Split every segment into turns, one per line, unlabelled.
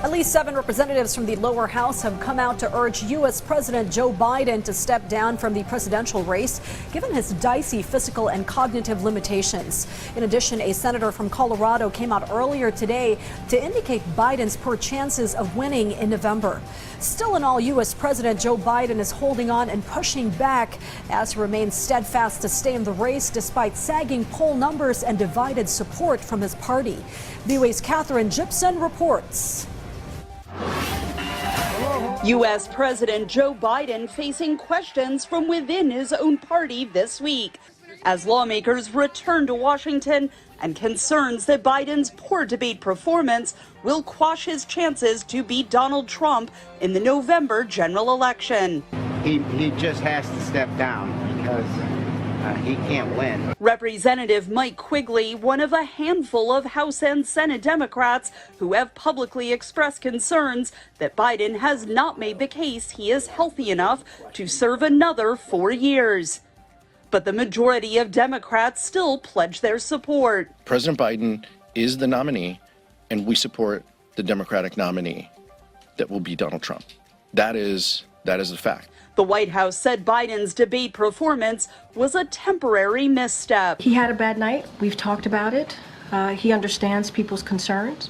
At least 7 representatives from the lower house have come out to urge U.S. President Joe Biden to step down from the presidential race, given his dicey physical and cognitive limitations. In addition, a senator from Colorado came out earlier today to indicate Biden's poor chances of winning in November. Still in all, U.S. President Joe Biden is holding on and pushing back as he remains steadfast to stay in the race despite sagging poll numbers and divided support from his party. VOA's Catherine Gibson reports.
U.S. President Joe Biden facing questions from within his own party this week as lawmakers return to Washington and concerns that Biden's poor debate performance will quash his chances to beat Donald Trump in the November general election.
He just has to step down because he can't win.
Representative Mike Quigley, one of a handful of House and Senate Democrats who have publicly expressed concerns that Biden has not made the case he is healthy enough to serve another 4 years. But the majority of Democrats still pledge their support.
President Biden is the nominee, and we support the Democratic nominee that will be Donald Trump. That is a fact.
The White House said Biden's debate performance was a temporary misstep.
He had a bad night. We've talked about it. He understands people's concerns.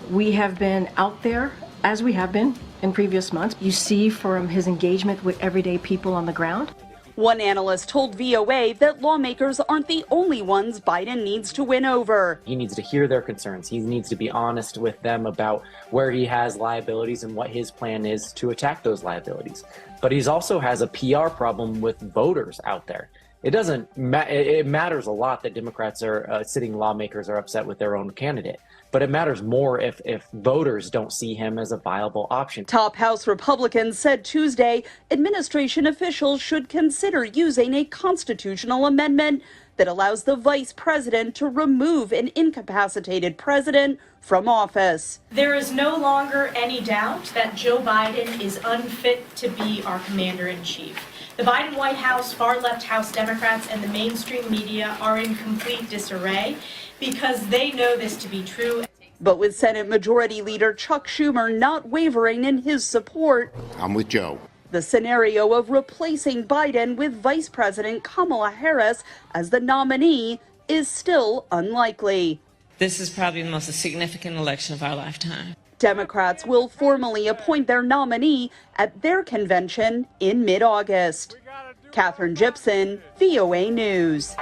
We have been out there, as we have been in previous months. You see from his engagement with everyday people on the ground.
One analyst told VOA that lawmakers aren't the only ones Biden needs to win over.
He needs to hear their concerns. He needs to be honest with them about where he has liabilities and what his plan is to attack those liabilities. But he also has a PR problem with voters out there. It matters a lot that Democrats sitting lawmakers are upset with their own candidate. But it matters more if voters don't see him as a viable option.
Top House Republicans said Tuesday administration officials should consider using a constitutional amendment that allows the vice president to remove an incapacitated president from office.
There is no longer any doubt that Joe Biden is unfit to be our commander-in-chief. The Biden White House, far-left House Democrats, and the mainstream media are in complete disarray because they know this to be true.
But with Senate Majority Leader Chuck Schumer not wavering in his support,
I'm with Joe.
The scenario of replacing Biden with Vice President Kamala Harris as the nominee is still unlikely.
This is probably the most significant election of our lifetime.
Democrats will formally appoint their nominee at their convention in mid-August. Catherine Gibson, VOA News.